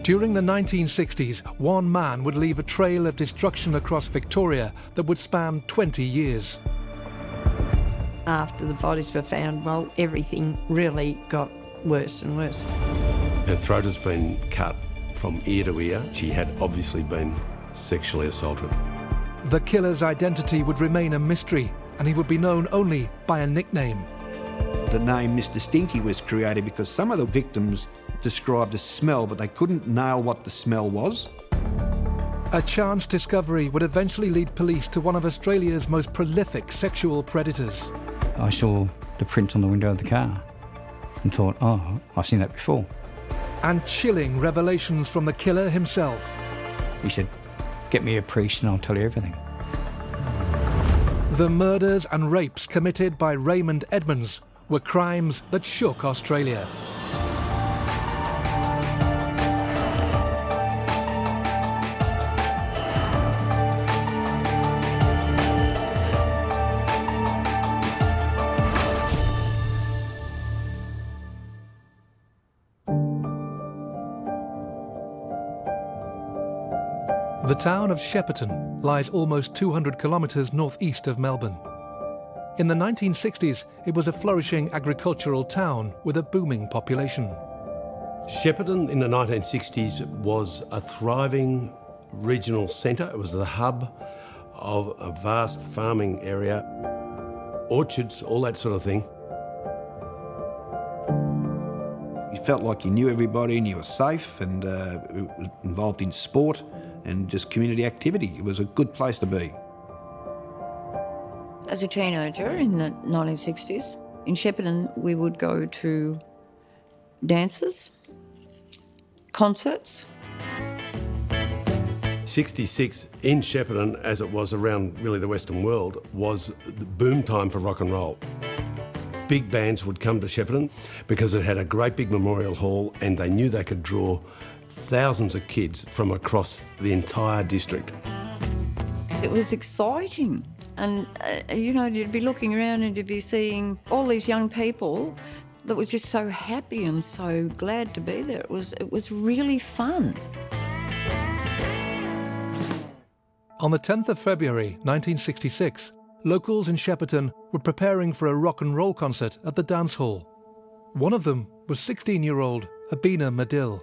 During the 1960s, one man would leave a trail of destruction across Victoria that would span 20 years. After the bodies were found, well, everything really got worse and worse. Her throat has been cut from ear to ear. She had obviously been sexually assaulted. The killer's identity would remain a mystery, and he would be known only by a nickname. The name Mr. Stinky was created because some of the victims described a smell, but they couldn't nail what the smell was. A chance discovery would eventually lead police to one of Australia's most prolific sexual predators. I saw the print on the window of the car and thought, oh, I've seen that before. And chilling revelations from the killer himself. He said, get me a priest and I'll tell you everything. The murders and rapes committed by Raymond Edmunds were crimes that shook Australia. The town of Shepparton lies almost 200 kilometres northeast of Melbourne. In the 1960s, it was a flourishing agricultural town with a booming population. Shepparton in the 1960s was a thriving regional centre. It was the hub of a vast farming area, orchards, all that sort of thing. You felt like you knew everybody and you were safe and involved in sport and just community activity. It was a good place to be. As a teenager in the 1960s, in Shepparton we would go to dances, concerts. 66 in Shepparton, as it was around really the Western world, was the boom time for rock and roll. Big bands would come to Shepparton because it had a great big memorial hall and they knew they could draw thousands of kids from across the entire district. It was exciting. And, you'd be looking around and you'd be seeing all these young people that were just so happy and so glad to be there. It was really fun. On the 10th of February 1966, locals in Shepparton were preparing for a rock and roll concert at the dance hall. One of them was 16-year-old Abina Madill.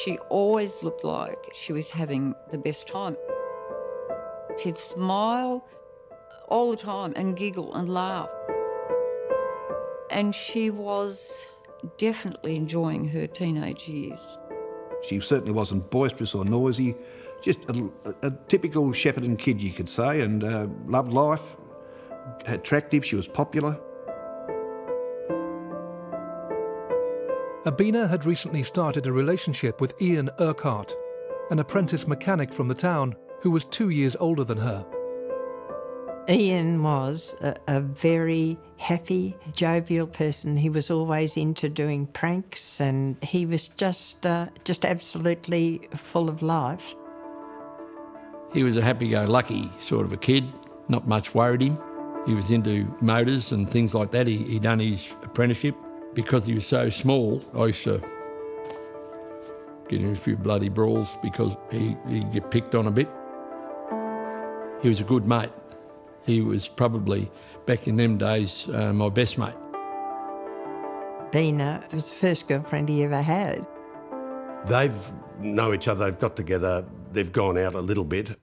She always looked like she was having the best time. She'd smile all the time and giggle and laugh. And she was definitely enjoying her teenage years. She certainly wasn't boisterous or noisy, just a typical Shepparton kid, you could say, and loved life, attractive, she was popular. Abina had recently started a relationship with Ian Urquhart, an apprentice mechanic from the town who was 2 years older than her. Ian was a very happy, jovial person. He was always into doing pranks and he was just absolutely full of life. He was a happy-go-lucky sort of a kid, not much worried him. He was into motors and things like that. He done his apprenticeship. Because he was so small, I used to get in a few bloody brawls because he'd get picked on a bit. He was a good mate. He was probably, back in them days, my best mate. Abina was the first girlfriend he ever had. They've know each other, they've got together, they've gone out a little bit.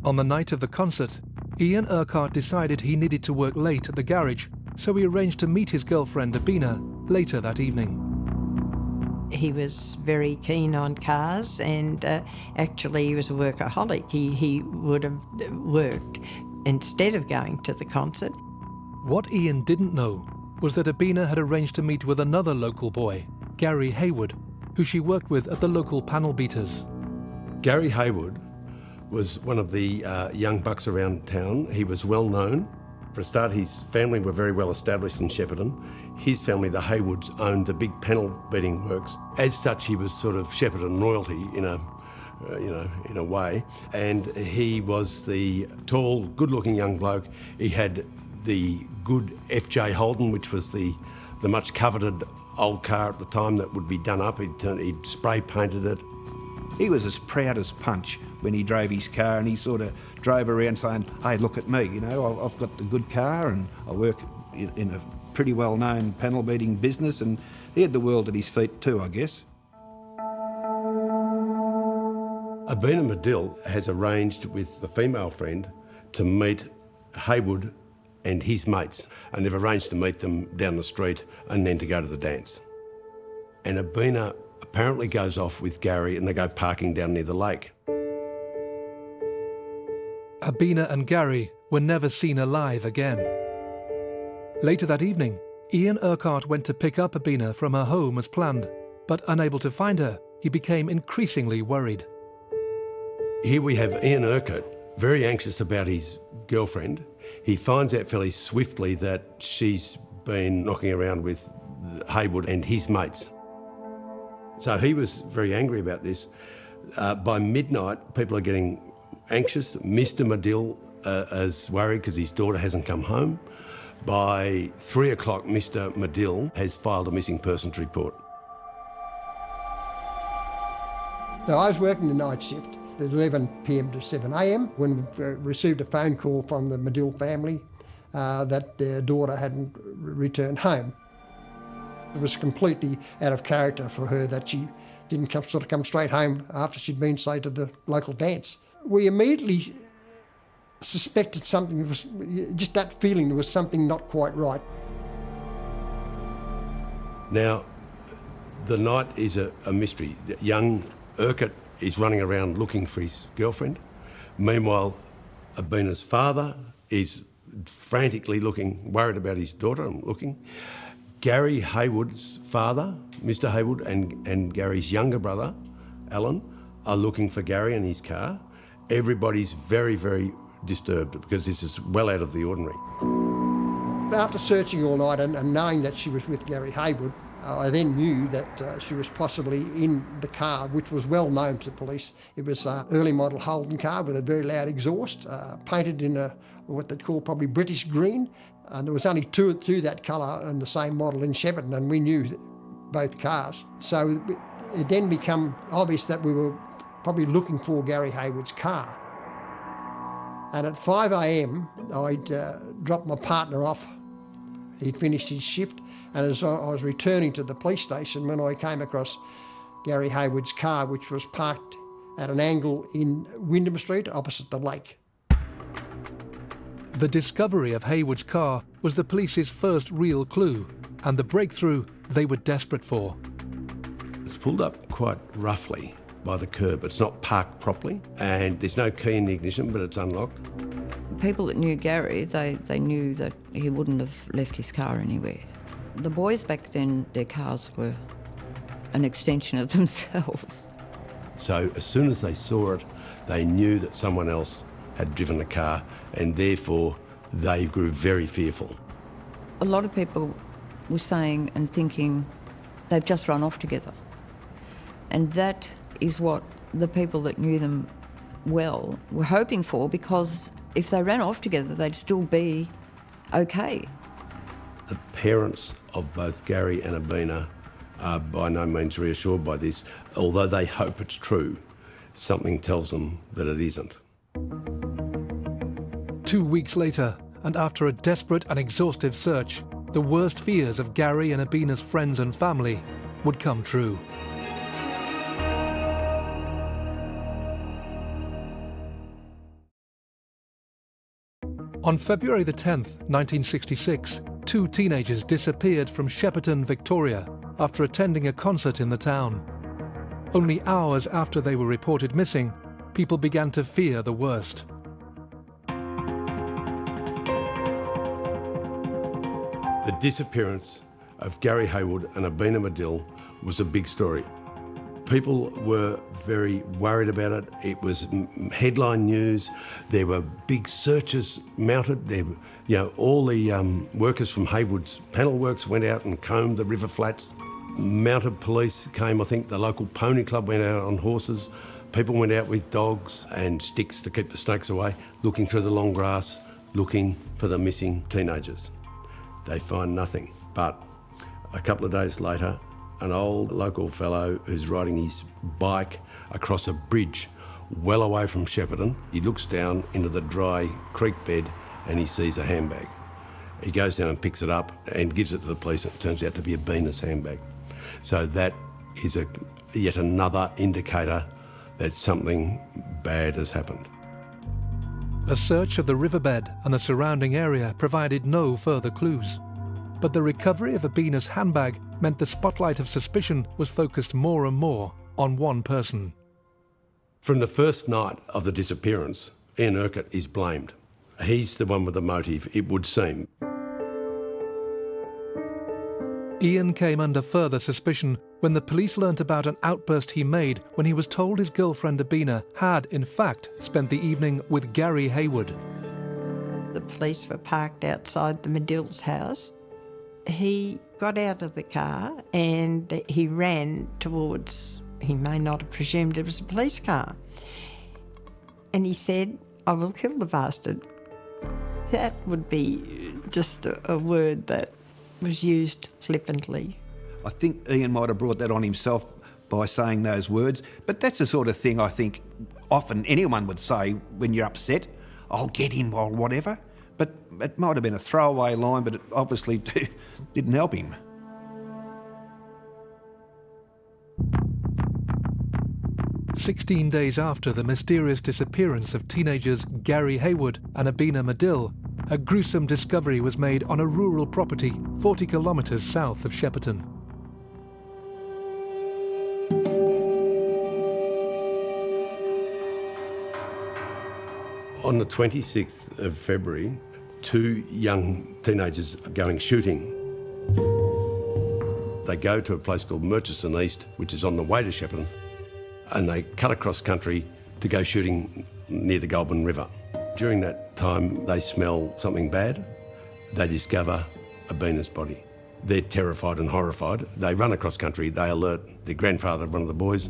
On the night of the concert, Ian Urquhart decided he needed to work late at the garage, so he arranged to meet his girlfriend Abina later that evening. He was very keen on cars and actually he was a workaholic. He would have worked instead of going to the concert. What Ian didn't know was that Abina had arranged to meet with another local boy, Garry Heywood, who she worked with at the local panel beaters. Garry Heywood was one of the young bucks around town. He was well known. For a start, his family were very well established in Shepparton. His family, the Heywoods, owned the big panel beating works. As such, he was sort of Shepparton royalty in a way. And he was the tall, good-looking young bloke. He had the good FJ Holden, which was the much coveted old car at the time that would be done up. He'd spray painted it. He was as proud as Punch when he drove his car, and he sort of drove around saying, hey, look at me, you know, I've got the good car and I work in a pretty well-known panel beating business, and he had the world at his feet too, I guess. Abina Madill has arranged with the female friend to meet Heywood and his mates, and they've arranged to meet them down the street and then to go to the dance. And Abina apparently goes off with Garry and they go parking down near the lake. Abina and Garry were never seen alive again. Later that evening, Ian Urquhart went to pick up Abina from her home as planned, but unable to find her, he became increasingly worried. Here we have Ian Urquhart, very anxious about his girlfriend. He finds out fairly swiftly that she's been knocking around with Heywood and his mates. So he was very angry about this. By midnight, people are getting anxious. Mr. Madill is worried because his daughter hasn't come home. By 3 o'clock, Mr. Madill has filed a missing persons report. So I was working the night shift at 11 p.m. to 7 a.m. when we received a phone call from the Madill family that their daughter hadn't returned home. It was completely out of character for her that she didn't come straight home after she'd been, say, to the local dance. We immediately suspected something, was just that feeling there was something not quite right. Now, the night is a mystery. Young Urquhart is running around looking for his girlfriend. Meanwhile, Abina's father is frantically looking, worried about his daughter and looking. Garry Heywood's father, Mr. Heywood, and Garry's younger brother, Alan, are looking for Garry in his car. Everybody's very, very disturbed because this is well out of the ordinary. After searching all night and knowing that she was with Garry Heywood, I then knew that she was possibly in the car, which was well known to the police. It was an early model Holden car with a very loud exhaust, painted in what they'd call probably British green. And there was only two that colour and the same model in Shepparton, and we knew both cars. So it then became obvious that we were probably looking for Garry Heywood's car. And at 5 a.m, I'd dropped my partner off. He'd finished his shift, and as I was returning to the police station when I came across Garry Heywood's car, which was parked at an angle in Wyndham Street opposite the lake. The discovery of Heywood's car was the police's first real clue, and the breakthrough they were desperate for. It's pulled up quite roughly by the curb. It's not parked properly, and there's no key in the ignition, but it's unlocked. People that knew Garry, they knew that he wouldn't have left his car anywhere. The boys back then, their cars were an extension of themselves. So as soon as they saw it, they knew that someone else had driven the car, and therefore they grew very fearful. A lot of people were saying and thinking they've just run off together. And that is what the people that knew them well were hoping for, because if they ran off together, they'd still be okay. The parents of both Garry and Abina are by no means reassured by this. Although they hope it's true, something tells them that it isn't. 2 weeks later, and after a desperate and exhaustive search, the worst fears of Garry and Abina's friends and family would come true. On February the 10th, 1966, 2 teenagers disappeared from Shepparton, Victoria, after attending a concert in the town. Only hours after they were reported missing, people began to fear the worst. The disappearance of Garry Heywood and Abina Madill was a big story. People were very worried about it. It was headline news. There were big searches mounted. All the workers from Heywood's panel works went out and combed the river flats. Mounted police came. I think the local pony club went out on horses. People went out with dogs and sticks to keep the snakes away, looking through the long grass, looking for the missing teenagers. They find nothing, but a couple of days later, an old local fellow who's riding his bike across a bridge well away from Shepparton, he looks down into the dry creek bed and he sees a handbag. He goes down and picks it up and gives it to the police, and it turns out to be Abina's handbag. So that is yet another indicator that something bad has happened. A search of the riverbed and the surrounding area provided no further clues. But the recovery of Abina's handbag meant the spotlight of suspicion was focused more and more on one person. From the first night of the disappearance, Ian Urquhart is blamed. He's the one with the motive, it would seem. Ian came under further suspicion when the police learnt about an outburst he made when he was told his girlfriend Abina had, in fact, spent the evening with Garry Heywood. The police were parked outside the Madill's house. He got out of the car and he ran towards, he may not have presumed it was a police car. And he said, "I will kill the bastard." That would be just a word that was used flippantly. I think Ian might have brought that on himself by saying those words, but that's the sort of thing I think often anyone would say when you're upset. "I'll get him," or whatever. But it might have been a throwaway line, but it obviously didn't help him. "16 days after the mysterious disappearance of teenagers Garry Heywood and Abina Madill, a gruesome discovery was made on a rural property 40 kilometres south of Shepparton. On the 26th of February, 2 young teenagers are going shooting. They go to a place called Murchison East, which is on the way to Shepparton, and they cut across country to go shooting near the Goulburn River. During that time, they smell something bad. They discover Abina's body. They're terrified and horrified. They run across country. They alert the grandfather of one of the boys.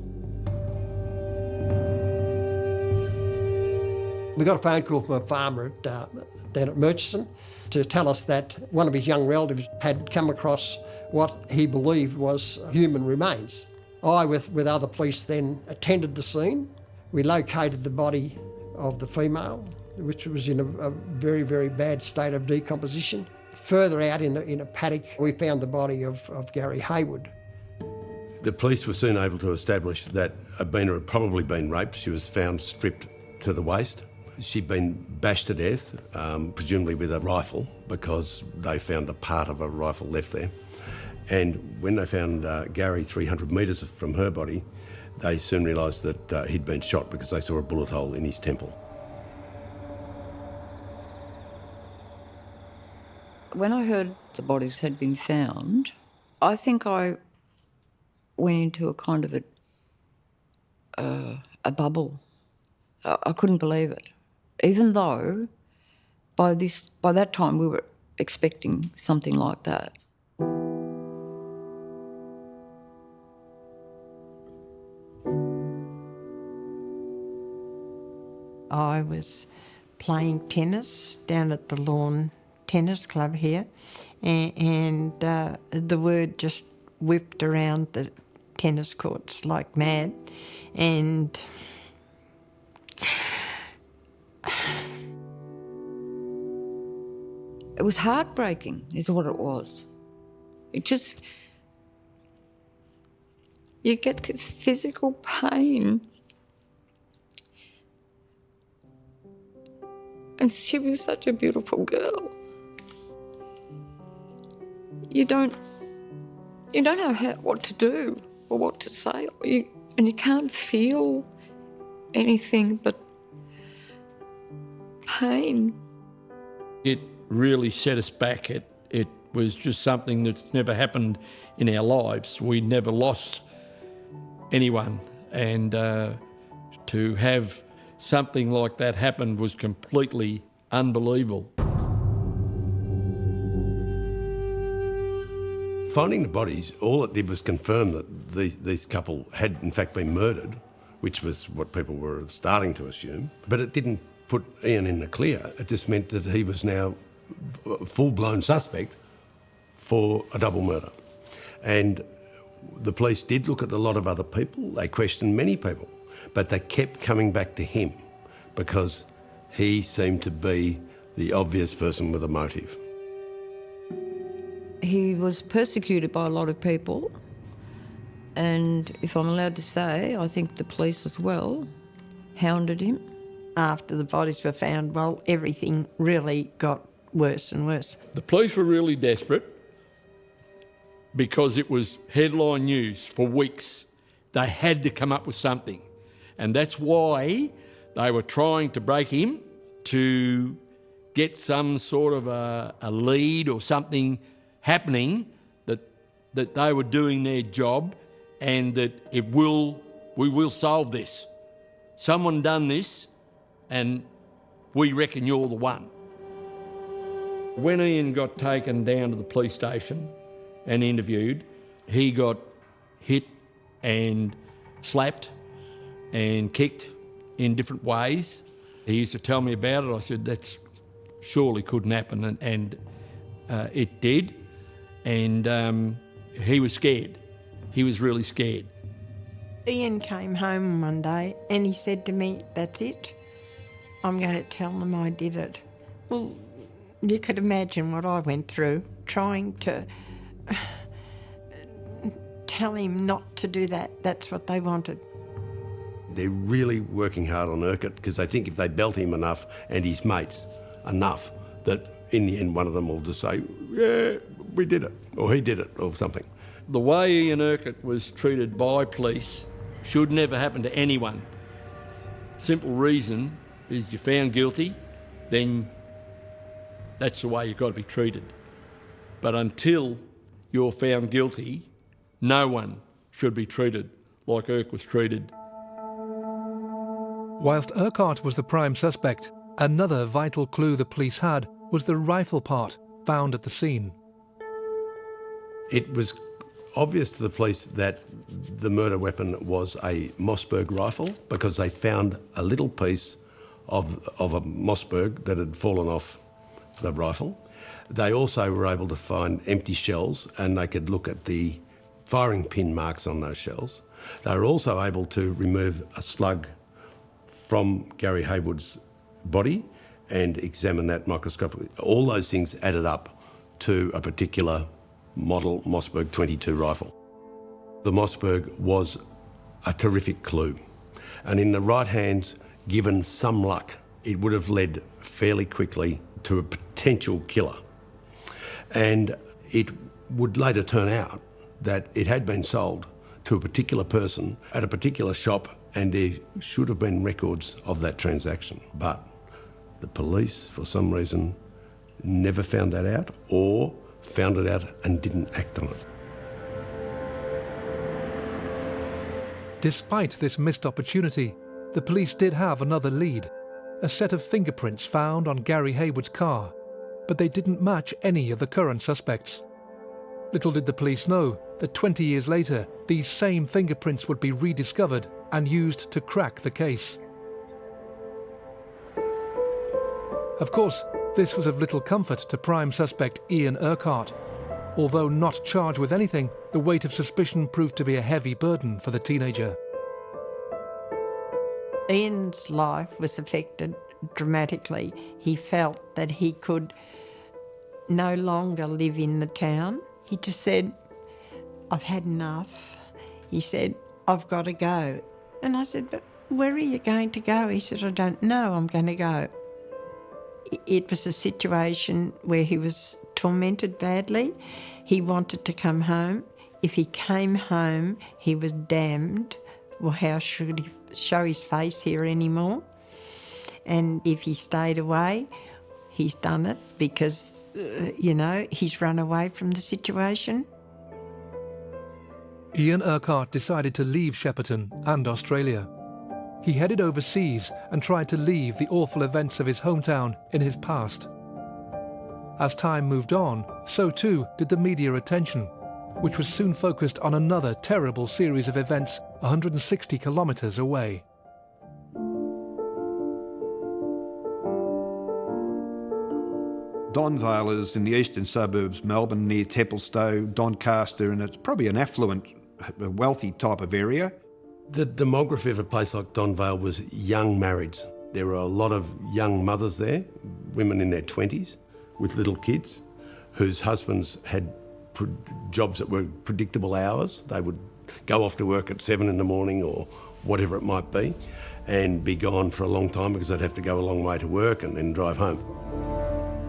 We got a phone call from a farmer down at Murchison to tell us that one of his young relatives had come across what he believed was human remains. I, with other police, then attended the scene. We located the body of the female, which was in a very, very bad state of decomposition. Further out in a paddock, we found the body of Garry Heywood. The police were soon able to establish that Abina had probably been raped. She was found stripped to the waist. She'd been bashed to death, presumably with a rifle, because they found a part of a rifle left there. And when they found Garry 300 metres from her body, they soon realised that he'd been shot because they saw a bullet hole in his temple. When I heard the bodies had been found, I think I went into a kind of a bubble. I couldn't believe it, even though by that time we were expecting something like that. I was playing tennis down at the Lawn Tennis Club here, and the word just whipped around the tennis courts like mad, and it was heartbreaking, is what it was. It just, you get this physical pain. And she was such a beautiful girl. You don't know what to do or what to say, and you can't feel anything but pain. It really set us back. It was just something that's never happened in our lives. We never lost anyone, and to have something like that happen was completely unbelievable. Finding the bodies, all it did was confirm that these couple had in fact been murdered, which was what people were starting to assume, but it didn't put Ian in the clear. It just meant that he was now a full-blown suspect for a double murder. And the police did look at a lot of other people. They questioned many people, but they kept coming back to him because he seemed to be the obvious person with a motive. He was persecuted by a lot of people, and if I'm allowed to say, I think the police as well hounded him. After the bodies were found, well, everything really got worse and worse. The police were really desperate because it was headline news for weeks. They had to come up with something. And that's why they were trying to break him to get some sort of a lead or something happening that they were doing their job and that we will solve this. Someone done this and we reckon you're the one. When Ian got taken down to the police station and interviewed, he got hit and slapped and kicked in different ways. He used to tell me about it. I said, that surely couldn't happen, and it did. And he was scared. He was really scared. Ian came home one day and he said to me, "That's it. I'm going to tell them I did it." Well, you could imagine what I went through trying to tell him not to do that. That's what they wanted. They're really working hard on Urquhart because they think if they belt him enough and his mates enough that in the end one of them will just say, "Yeah, we did it," or "he did it," or something. The way Ian Urquhart was treated by police should never happen to anyone. Simple reason is you're found guilty, then that's the way you've got to be treated. But until you're found guilty, no one should be treated like Urquhart was treated. Whilst Urquhart was the prime suspect, another vital clue the police had was the rifle part found at the scene. It was obvious to the police that the murder weapon was a Mossberg rifle because they found a little piece of a Mossberg that had fallen off the rifle. They also were able to find empty shells and they could look at the firing pin marks on those shells. They were also able to remove a slug from Garry Heywood's body and examine that microscopically. All those things added up to a particular model Mossberg 22 rifle. The Mossberg was a terrific clue, and in the right hands, given some luck, it would have led fairly quickly to a potential killer. And it would later turn out that it had been sold to a particular person at a particular shop, and there should have been records of that transaction. But the police, for some reason, never found that out or found it out and didn't act on it. Despite this missed opportunity, the police did have another lead, a set of fingerprints found on Garry Heywood's car, but they didn't match any of the current suspects. Little did the police know that 20 years later, these same fingerprints would be rediscovered and used to crack the case. Of course, this was of little comfort to prime suspect Ian Urquhart. Although not charged with anything, the weight of suspicion proved to be a heavy burden for the teenager. Ian's life was affected dramatically. He felt that he could no longer live in the town. He just said, "I've had enough." He said, "I've got to go." And I said, "But where are you going to go?" He said, "I don't know, I'm going to go." It was a situation where he was tormented badly. He wanted to come home. If he came home, he was damned. Well, how should he show his face here anymore? And if he stayed away, he's done it because, he's run away from the situation. Ian Urquhart decided to leave Shepparton and Australia. He headed overseas and tried to leave the awful events of his hometown in his past. As time moved on, so too did the media attention, which was soon focused on another terrible series of events 160 kilometres away. Donvale is in the eastern suburbs, Melbourne, near Templestowe, Doncaster, and it's probably an affluent, wealthy type of area. The demography of a place like Donvale was young marrieds. There were a lot of young mothers there, women in their 20s with little kids, whose husbands had jobs that were predictable hours. They would go off to work at 7 in the morning or whatever it might be and be gone for a long time because they'd have to go a long way to work and then drive home.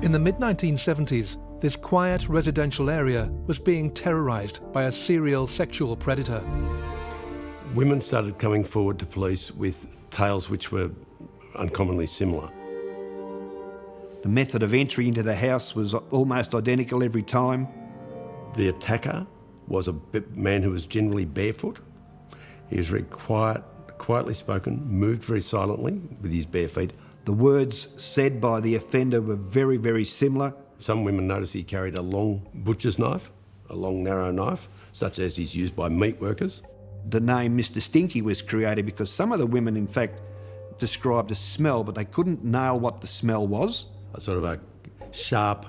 In the mid-1970s, this quiet residential area was being terrorised by a serial sexual predator. Women started coming forward to police with tales which were uncommonly similar. The method of entry into the house was almost identical every time. The attacker was a man who was generally barefoot. He was very quietly spoken, moved very silently with his bare feet. The words said by the offender were very, very similar. Some women noticed he carried a long butcher's knife, a long narrow knife, such as is used by meat workers. The name Mr. Stinky was created because some of the women, in fact, described a smell, but they couldn't nail what the smell was. A sort of a sharp,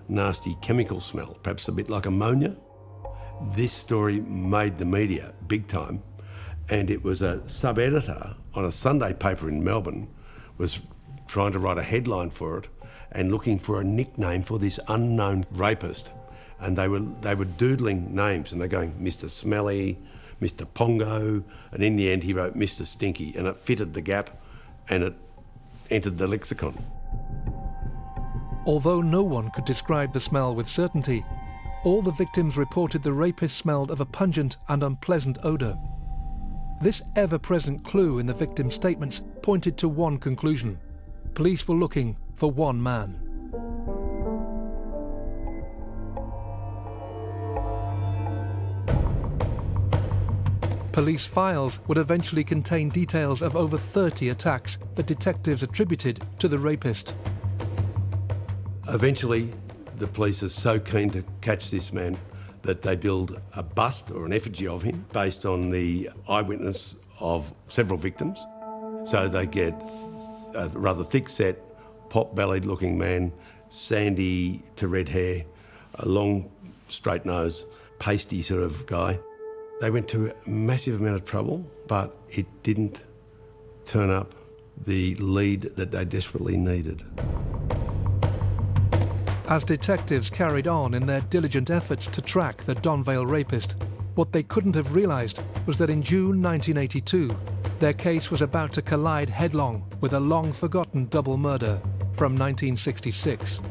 nasty chemical smell, perhaps a bit like ammonia. This story made the media big time, and it was a sub-editor on a Sunday paper in Melbourne was trying to write a headline for it and looking for a nickname for this unknown rapist. And they were doodling names, and they're going Mr. Smelly, Mr. Pongo, and in the end he wrote Mr. Stinky, and it fitted the gap and it entered the lexicon. Although no one could describe the smell with certainty, all the victims reported the rapist smelled of a pungent and unpleasant odour. This ever-present clue in the victims' statements pointed to one conclusion. Police were looking for one man. Police files would eventually contain details of over 30 attacks that detectives attributed to the rapist. Eventually, the police are so keen to catch this man that they build a bust or an effigy of him based on the eyewitness of several victims. So they get a rather thick-set, pot-bellied looking man, sandy to red hair, a long straight nose, pasty sort of guy. They went to a massive amount of trouble, but it didn't turn up the lead that they desperately needed. As detectives carried on in their diligent efforts to track the Donvale rapist, what they couldn't have realised was that in June 1982, their case was about to collide headlong with a long-forgotten double murder from 1966.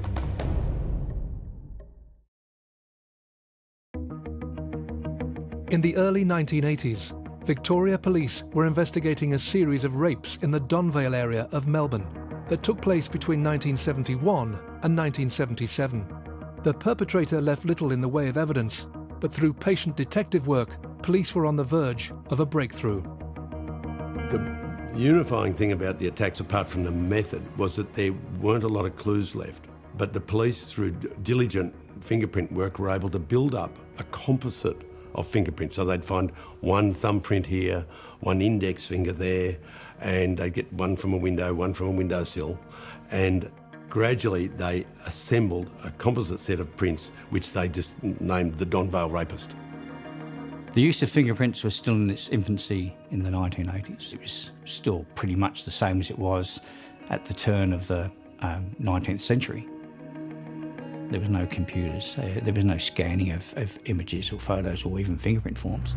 In the early 1980s, Victoria Police were investigating a series of rapes in the Donvale area of Melbourne that took place between 1971 and 1977. The perpetrator left little in the way of evidence, but through patient detective work, police were on the verge of a breakthrough. The unifying thing about the attacks, apart from the method, was that there weren't a lot of clues left. But the police, through diligent fingerprint work, were able to build up a composite of fingerprints. So they'd find one thumbprint here, one index finger there, and they'd get one from a window, one from a windowsill. And gradually they assembled a composite set of prints, which they just named the Donvale rapist. The use of fingerprints was still in its infancy in the 1980s. It was still pretty much the same as it was at the turn of the 19th century. There was no computers, there was no scanning of images or photos or even fingerprint forms.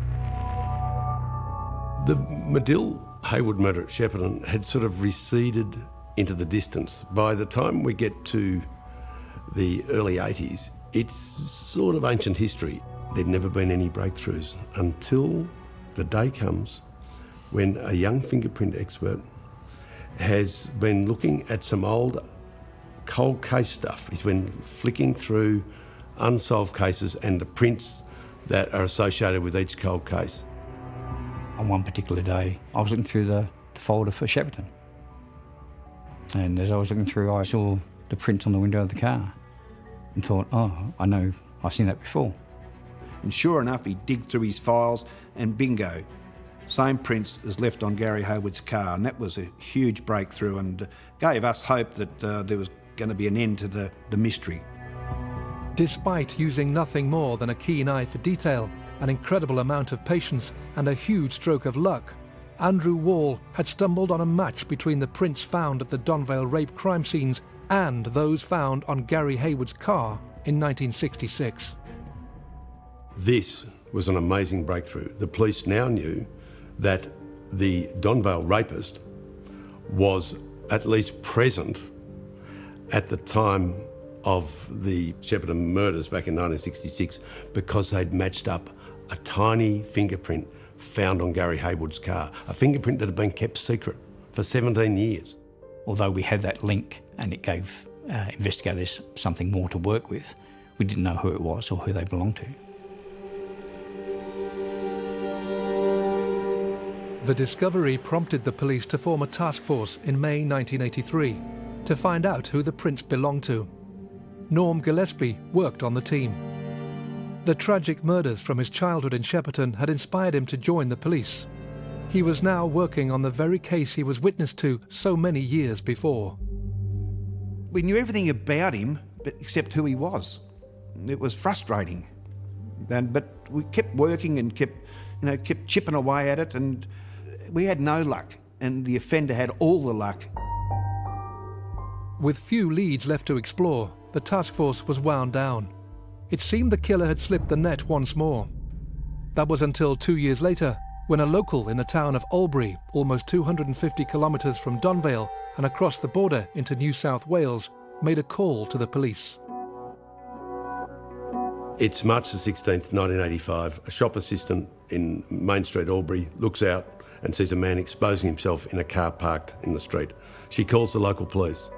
The Madill Heywood murder at Shepparton had sort of receded into the distance. By the time we get to the early 80s, it's sort of ancient history. There'd never been any breakthroughs until the day comes when a young fingerprint expert has been looking at some old cold case stuff. He's been flicking through unsolved cases and the prints that are associated with each cold case. On one particular day, I was looking through the folder for Shepparton. And as I was looking through, I saw the print on the window of the car and thought, oh, I know, I've seen that before. And sure enough, he digged through his files and bingo, same prints as left on Garry Heywood's car. And that was a huge breakthrough and gave us hope that there was going to be an end to the mystery. Despite using nothing more than a keen eye for detail, an incredible amount of patience and a huge stroke of luck, Andrew Wall had stumbled on a match between the prints found at the Donvale rape crime scenes and those found on Garry Heywood's car in 1966. This was an amazing breakthrough. The police now knew that the Donvale rapist was at least present at the time of the Shepparton murders back in 1966 because they'd matched up a tiny fingerprint found on Garry Heywood's car, a fingerprint that had been kept secret for 17 years. Although we had that link and it gave investigators something more to work with, we didn't know who it was or who they belonged to. The discovery prompted the police to form a task force in May 1983 to find out who the prints belonged to. Norm Gillespie worked on the team. The tragic murders from his childhood in Shepparton had inspired him to join the police. He was now working on the very case he was witness to so many years before. We knew everything about him, but except who he was. It was frustrating. But we kept working and kept chipping away at it, and we had no luck, and the offender had all the luck. With few leads left to explore, the task force was wound down. It seemed the killer had slipped the net once more. That was until 2 years later, when a local in the town of Albury, almost 250 kilometres from Donvale and across the border into New South Wales, made a call to the police. It's March the 16th, 1985. A shop assistant in Main Street, Albury, looks out and sees a man exposing himself in a car parked in the street. She calls the local police.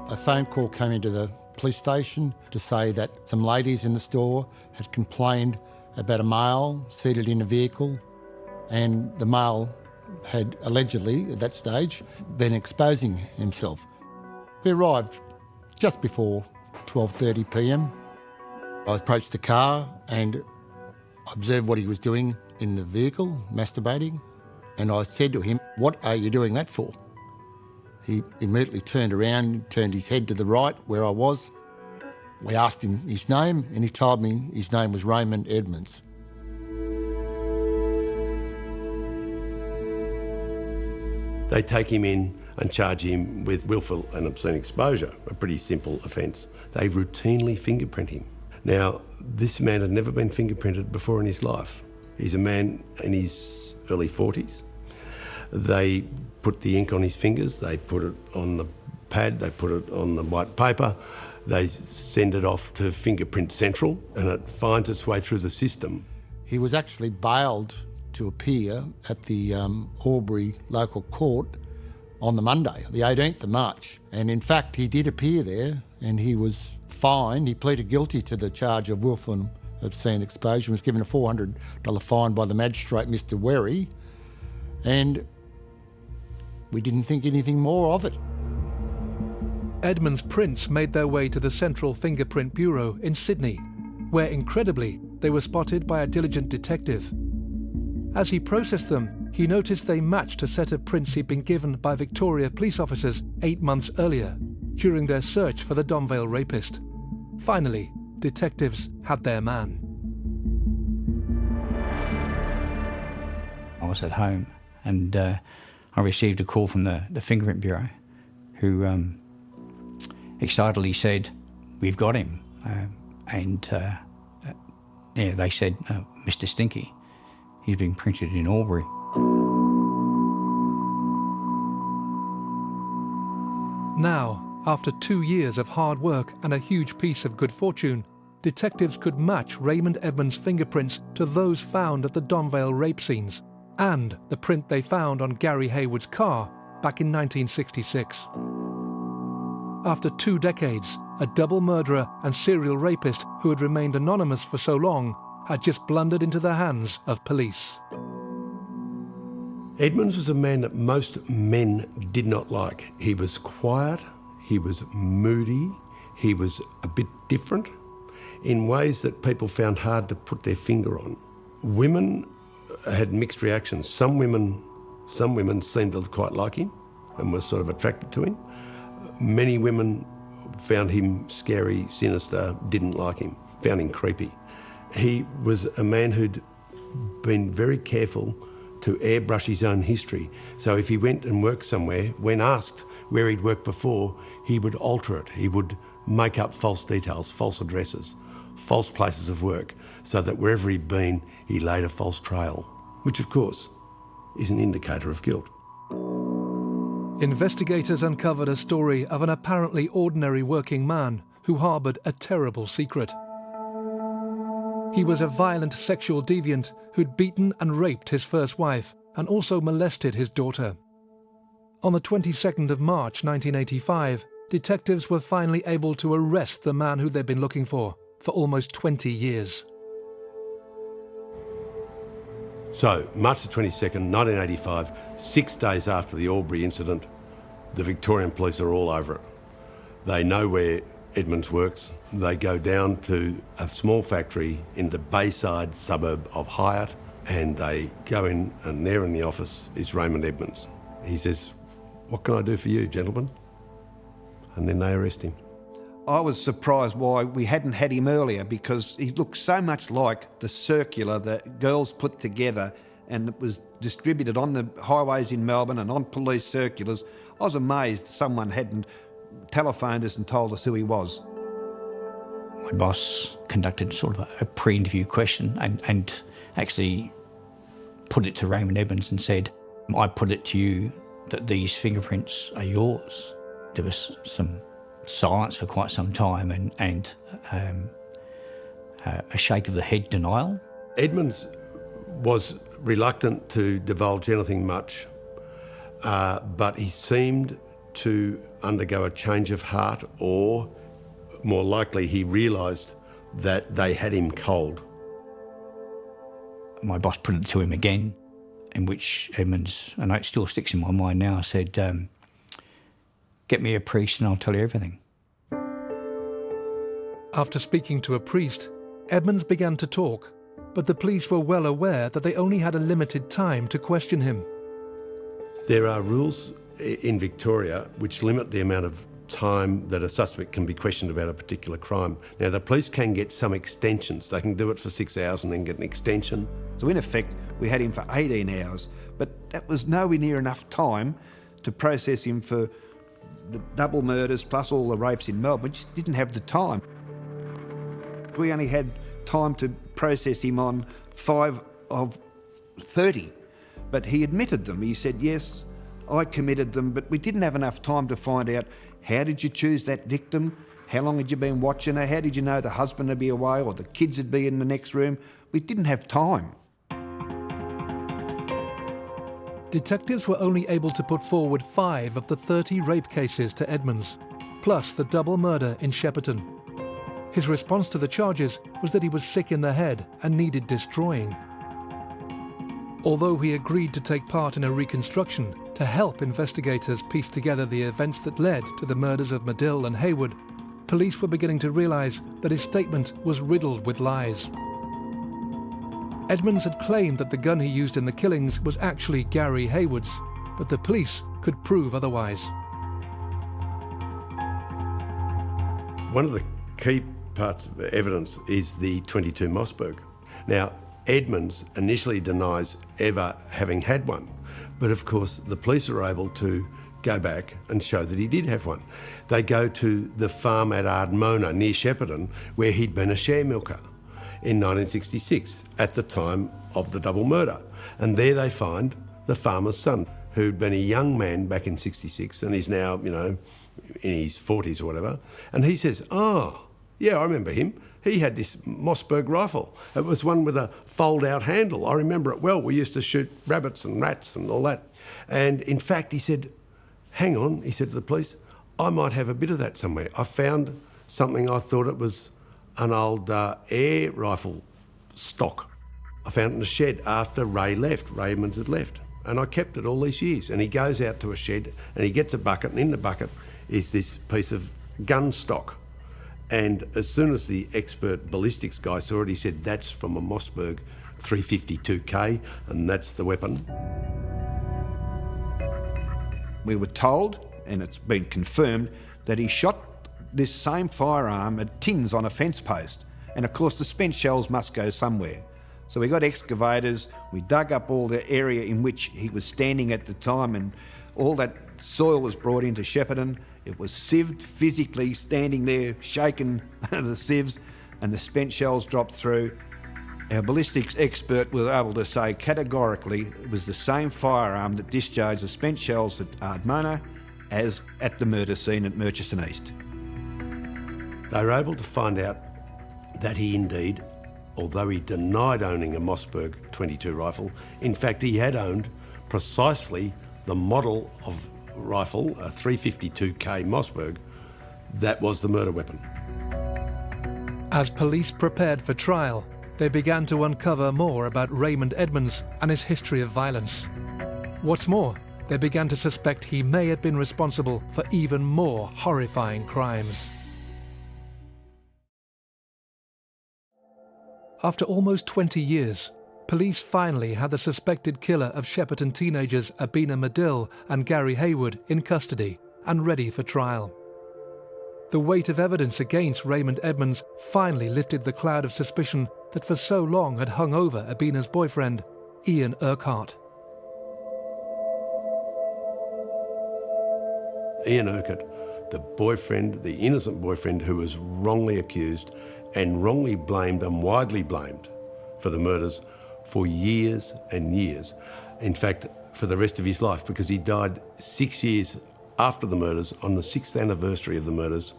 A phone call came into the police station to say that some ladies in the store had complained about a male seated in a vehicle, and the male had allegedly, at that stage, been exposing himself. We arrived just before 12:30 p.m. I approached the car and observed what he was doing in the vehicle, masturbating, and I said to him, "What are you doing that for?" He immediately turned around, turned his head to the right where I was. We asked him his name, and he told me his name was Raymond Edmunds. They take him in and charge him with willful and obscene exposure, a pretty simple offence. They routinely fingerprint him. Now, this man had never been fingerprinted before in his life. He's a man in his early 40s. They put the ink on his fingers, they put it on the pad, they put it on the white paper, they send it off to Fingerprint Central, and it finds its way through the system. He was actually bailed to appear at the Albury local court on the Monday, the 18th of March. And in fact, he did appear there, and he was fined. He pleaded guilty to the charge of willful and obscene exposure, was given a $400 fine by the magistrate, Mr. Garry, and we didn't think anything more of it. Edmunds' prints made their way to the Central Fingerprint Bureau in Sydney, where incredibly they were spotted by a diligent detective. As he processed them, he noticed they matched a set of prints he'd been given by Victoria police officers 8 months earlier, during their search for the Donvale rapist. Finally, detectives had their man. I was at home and I received a call from the Fingerprint Bureau, who excitedly said, "We've got him." They said, "Mr. Stinky, he's been printed in Albury." Now, after 2 years of hard work and a huge piece of good fortune, detectives could match Raymond Edmunds' fingerprints to those found at the Donvale rape scenes, and the print they found on Garry Heywood's car back in 1966. After 2 decades, a double murderer and serial rapist who had remained anonymous for so long had just blundered into the hands of police. Edmunds was a man that most men did not like. He was quiet, he was moody, he was a bit different in ways that people found hard to put their finger on. Women had mixed reactions. Some women seemed to quite like him and were sort of attracted to him. Many women found him scary, sinister, didn't like him, found him creepy. He was a man who'd been very careful to airbrush his own history. So if he went and worked somewhere, when asked where he'd worked before, he would alter it. He would make up false details, false addresses, false places of work, so that wherever he'd been, he laid a false trail, which of course is an indicator of guilt. Investigators uncovered a story of an apparently ordinary working man who harboured a terrible secret. He was a violent sexual deviant who'd beaten and raped his first wife and also molested his daughter. On the 22nd of March 1985, detectives were finally able to arrest the man who they'd been looking for almost 20 years. So, March the 22nd, 1985, 6 days after the Albury incident, the Victorian police are all over it. They know where Edmunds works. They go down to a small factory in the Bayside suburb of Heywood, and they go in, and there in the office is Raymond Edmunds. He says, "What can I do for you, gentlemen?" And then they arrest him. I was surprised why we hadn't had him earlier, because he looked so much like the circular that girls put together and it was distributed on the highways in Melbourne and on police circulars. I was amazed someone hadn't telephoned us and told us who he was. My boss conducted sort of a pre-interview question and actually put it to Raymond Edmunds and said, "I put it to you that these fingerprints are yours." There was some silence for quite some time and a shake of the head denial. Edmunds was reluctant to divulge anything much, but he seemed to undergo a change of heart, or more likely he realised that they had him cold. My boss put it to him again, in which Edmunds, and it still sticks in my mind now, said, "Get me a priest and I'll tell you everything." After speaking to a priest, Edmunds began to talk, but the police were well aware that they only had a limited time to question him. There are rules in Victoria which limit the amount of time that a suspect can be questioned about a particular crime. Now, the police can get some extensions. They can do it for 6 hours and then get an extension. So in effect, we had him for 18 hours, but that was nowhere near enough time to process him for the double murders plus all the rapes in Melbourne. We just didn't have the time. We only had time to process him on 5 of 30, but he admitted them. He said, "Yes, I committed them," but we didn't have enough time to find out, how did you choose that victim? How long had you been watching her? How did you know the husband would be away or the kids would be in the next room? We didn't have time. Detectives were only able to put forward 5 of the 30 rape cases to Edmunds, plus the double murder in Shepparton. His response to the charges was that he was sick in the head and needed destroying. Although he agreed to take part in a reconstruction to help investigators piece together the events that led to the murders of Madill and Heywood, police were beginning to realise that his statement was riddled with lies. Edmunds had claimed that the gun he used in the killings was actually Garry Heywood's, but the police could prove otherwise. One of the key parts of the evidence is the 22 Mossberg. Now, Edmunds initially denies ever having had one, but of course the police are able to go back and show that he did have one. They go to the farm at Ardmona near Shepparton, where he'd been a share milker in 1966 at the time of the double murder, and there they find the farmer's son, who'd been a young man back in 66 and is now, in his 40s or whatever, and he says, "Oh, yeah, I remember him. He had this Mossberg rifle. It was one with a fold-out handle. I remember it well. We used to shoot rabbits and rats and all that." And in fact, he said, "Hang on," he said to the police, "I might have a bit of that somewhere. I found something, I thought it was an old air rifle stock. I found it in a shed after Raymond's had left. And I kept it all these years." And he goes out to a shed and he gets a bucket, and in the bucket is this piece of gun stock. And as soon as the expert ballistics guy saw it, he said, "That's from a Mossberg 352K, and that's the weapon." We were told and it's been confirmed that he shot this same firearm at tins on a fence post. And of course the spent shells must go somewhere. So we got excavators, we dug up all the area in which he was standing at the time, and all that soil was brought into Shepparton. It was sieved, physically standing there, shaking the sieves, and the spent shells dropped through. Our ballistics expert was able to say categorically it was the same firearm that discharged the spent shells at Abina as at the murder scene at Murchison East. They were able to find out that he indeed, although he denied owning a Mossberg 22 rifle, in fact he had owned precisely the model of rifle, a 352K Mossberg, that was the murder weapon. As police prepared for trial, they began to uncover more about Raymond Edmunds and his history of violence. What's more, they began to suspect he may have been responsible for even more horrifying crimes. After almost 20 years, police finally had the suspected killer of Shepparton teenagers Abina Madill and Garry Heywood in custody and ready for trial. The weight of evidence against Raymond Edmunds finally lifted the cloud of suspicion that for so long had hung over Abina's boyfriend, Ian Urquhart. Ian Urquhart, the boyfriend, the innocent boyfriend who was wrongly accused and wrongly blamed and widely blamed for the murders for years and years. In fact, for the rest of his life, because he died 6 years after the murders. On the 6th anniversary of the murders,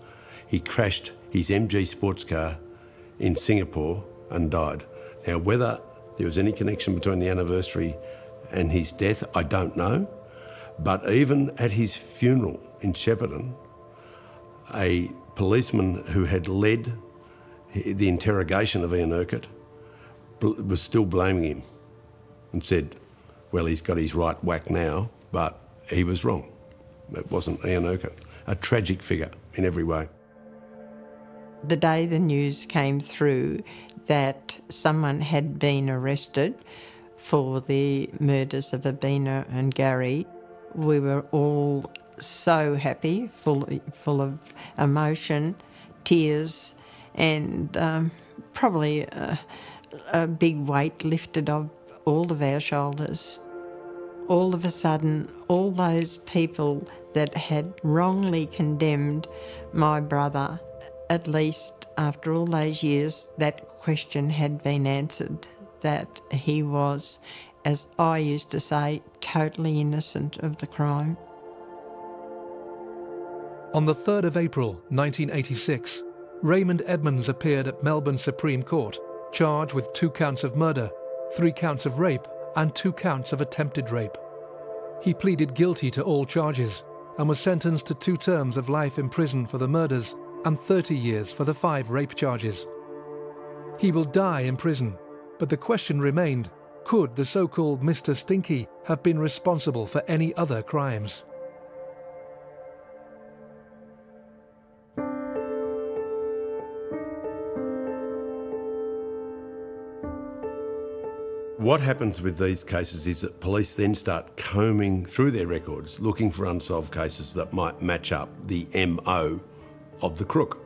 he crashed his MG sports car in Singapore and died. Now, whether there was any connection between the anniversary and his death, I don't know. But even at his funeral in Shepparton, a policeman who had led the interrogation of Ian Urquhart was still blaming him and said, well, he's got his right whack now, but he was wrong. It wasn't Ian Urquhart. A tragic figure in every way. The day the news came through that someone had been arrested for the murders of Abina and Garry, we were all so happy, full of emotion, tears, and probably a big weight lifted off all of our shoulders. All of a sudden, all those people that had wrongly condemned my brother, at least after all those years, that question had been answered, that he was, as I used to say, totally innocent of the crime. On the 3rd of April 1986, Raymond Edmunds appeared at Melbourne Supreme Court, charged with 2 counts of murder, 3 counts of rape, and 2 counts of attempted rape. He pleaded guilty to all charges and was sentenced to 2 terms of life in prison for the murders and 30 years for the 5 rape charges. He will die in prison, but the question remained, could the so-called Mr. Stinky have been responsible for any other crimes? What happens with these cases is that police then start combing through their records, looking for unsolved cases that might match up the MO of the crook.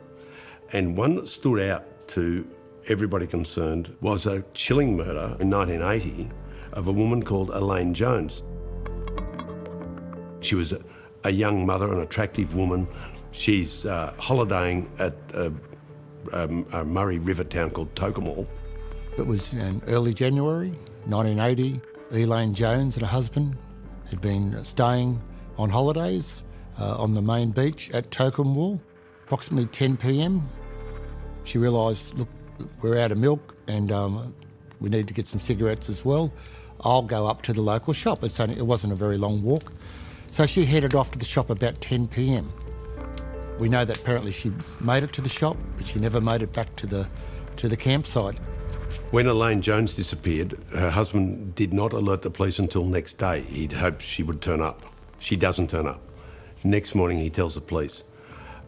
And one that stood out to everybody concerned was a chilling murder in 1980 of a woman called Elaine Jones. She was a young mother, an attractive woman. She's holidaying at a Murray River town called Tocumwal. It was in early January 1980. Elaine Jones and her husband had been staying on holidays on the main beach at Tocumwal. Approximately 10 p.m, she realised, look, we're out of milk and we need to get some cigarettes as well. I'll go up to the local shop. It wasn't a very long walk. So she headed off to the shop about 10 p.m. We know that apparently she made it to the shop, but she never made it back to the campsite. When Elaine Jones disappeared, her husband did not alert the police until next day. He'd hoped she would turn up. She doesn't turn up. Next morning he tells the police.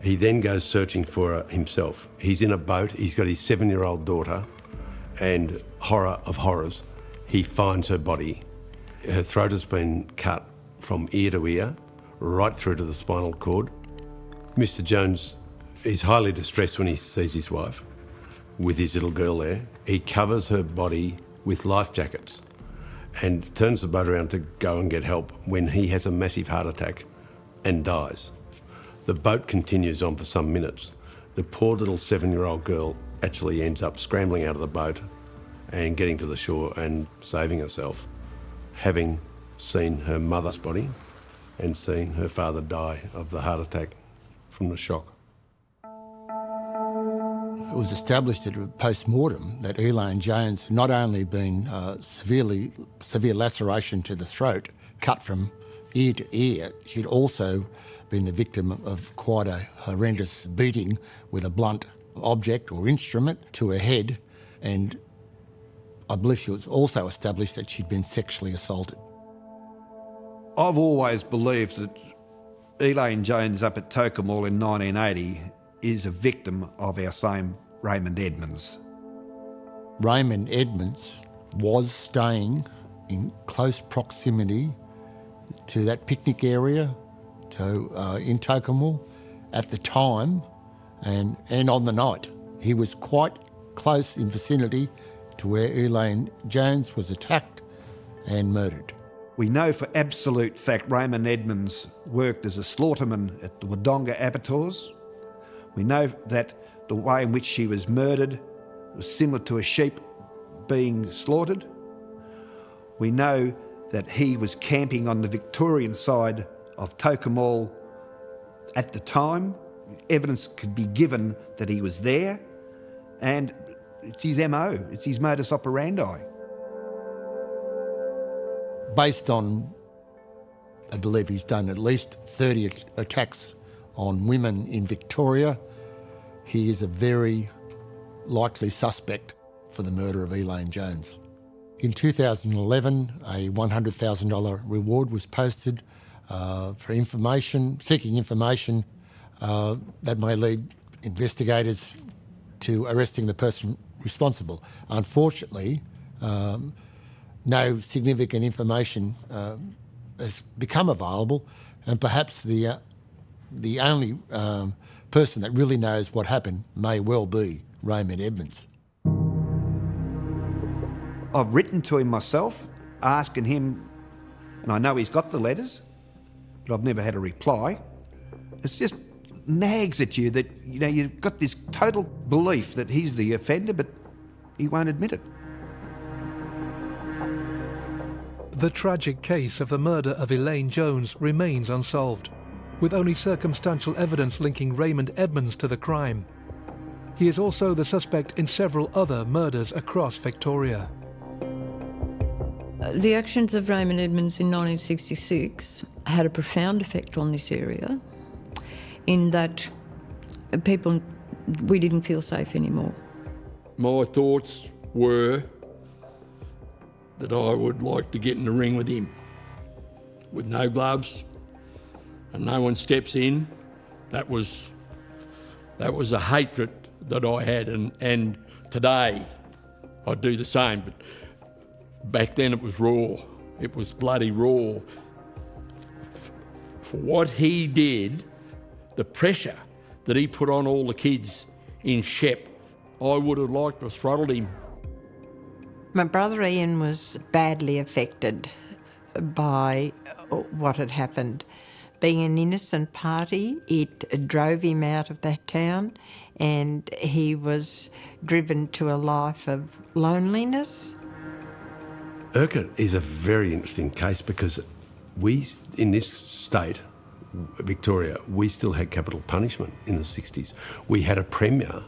He then goes searching for her himself. He's in a boat, he's got his 7-year-old daughter, and horror of horrors, he finds her body. Her throat has been cut from ear to ear, right through to the spinal cord. Mr. Jones is highly distressed when he sees his wife with his little girl there. He covers her body with life jackets and turns the boat around to go and get help when he has a massive heart attack and dies. The boat continues on for some minutes. The poor little 7-year-old girl actually ends up scrambling out of the boat and getting to the shore and saving herself, having seen her mother's body and seeing her father die of the heart attack from the shock. It was established at a post-mortem that Elaine Jones had not only been severe laceration to the throat, cut from ear to ear, she'd also been the victim of quite a horrendous beating with a blunt object or instrument to her head, and I believe she was also established that she'd been sexually assaulted. I've always believed that Elaine Jones up at Tocumwal in 1980 is a victim of our same Raymond Edmunds. Raymond Edmunds was staying in close proximity to that picnic area in Tocumwal at the time and on the night. He was quite close in vicinity to where Elaine Jones was attacked and murdered. We know for absolute fact Raymond Edmunds worked as a slaughterman at the Wodonga abattoirs. We know that the way in which she was murdered was similar to a sheep being slaughtered. We know that he was camping on the Victorian side of Tocumwal at the time. Evidence could be given that he was there, and it's his MO, it's his modus operandi. Based on, I believe he's done at least 30 attacks on women in Victoria, he is a very likely suspect for the murder of Elaine Jones. In 2011, a $100,000 reward was posted for seeking information that may lead investigators to arresting the person responsible. Unfortunately, no significant information has become available, and perhaps the only person that really knows what happened may well be Raymond Edmunds. I've written to him myself, asking him, and I know he's got the letters, but I've never had a reply. It's just nags at you that, you've got this total belief that he's the offender, but he won't admit it. The tragic case of the murder of Elaine Jones remains unsolved, with only circumstantial evidence linking Raymond Edmunds to the crime. He is also the suspect in several other murders across Victoria. The actions of Raymond Edmunds in 1966 had a profound effect on this area, in that we didn't feel safe anymore. My thoughts were that I would like to get in the ring with him, with no gloves, and no one steps in. That was a hatred that I had, and today I'd do the same, but back then it was raw. It was bloody raw. For what he did, the pressure that he put on all the kids in Shep, I would have liked to have throttled him. My brother Ian was badly affected by what had happened. Being an innocent party, it drove him out of that town, and he was driven to a life of loneliness. Urquhart is a very interesting case because we, in this state, Victoria, we still had capital punishment in the 60s. We had a premier,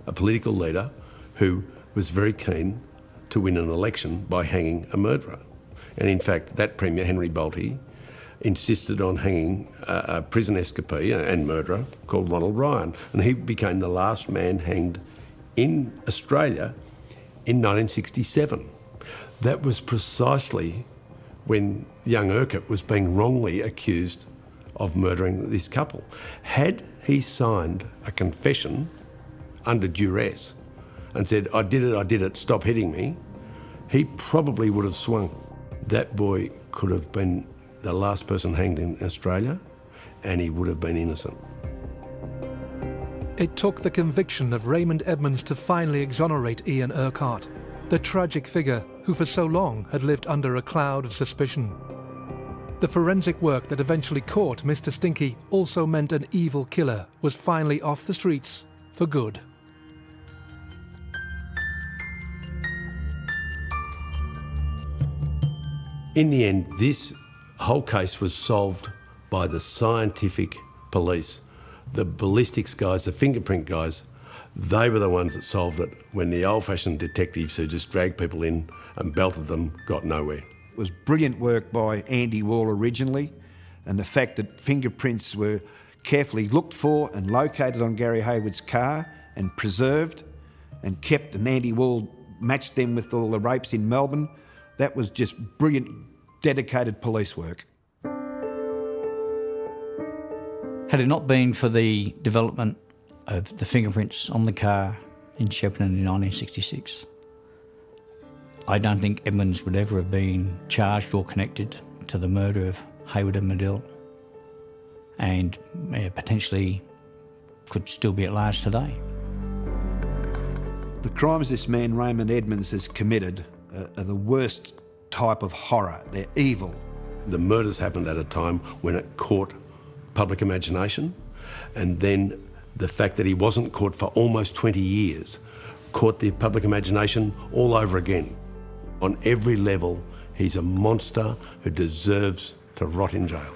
a political leader, who was very keen to win an election by hanging a murderer. And in fact, that premier, Henry Bolte, insisted on hanging a prison escapee and murderer called Ronald Ryan. And he became the last man hanged in Australia in 1967. That was precisely when young Urquhart was being wrongly accused of murdering this couple. Had he signed a confession under duress and said, I did it, stop hitting me, he probably would have swung. That boy could have been the last person hanged in Australia, and he would have been innocent. It took the conviction of Raymond Edmunds to finally exonerate Ian Urquhart, the tragic figure who for so long had lived under a cloud of suspicion. The forensic work that eventually caught Mr. Stinky also meant an evil killer was finally off the streets for good. In the end, this whole case was solved by the scientific police. The ballistics guys, the fingerprint guys, they were the ones that solved it when the old-fashioned detectives who just dragged people in and belted them got nowhere. It was brilliant work by Andy Wall originally, and the fact that fingerprints were carefully looked for and located on Garry Heywood's car and preserved and kept, and Andy Wall matched them with all the rapes in Melbourne. That was just brilliant, dedicated police work. Had it not been for the development of the fingerprints on the car in Shepparton in 1966, I don't think Edmunds would ever have been charged or connected to the murder of Heywood and Madill, and potentially could still be at large today. The crimes this man Raymond Edmunds has committed are the worst type of horror. They're evil. The murders happened at a time when it caught public imagination, and then the fact that he wasn't caught for almost 20 years caught the public imagination all over again. On every level, he's a monster who deserves to rot in jail.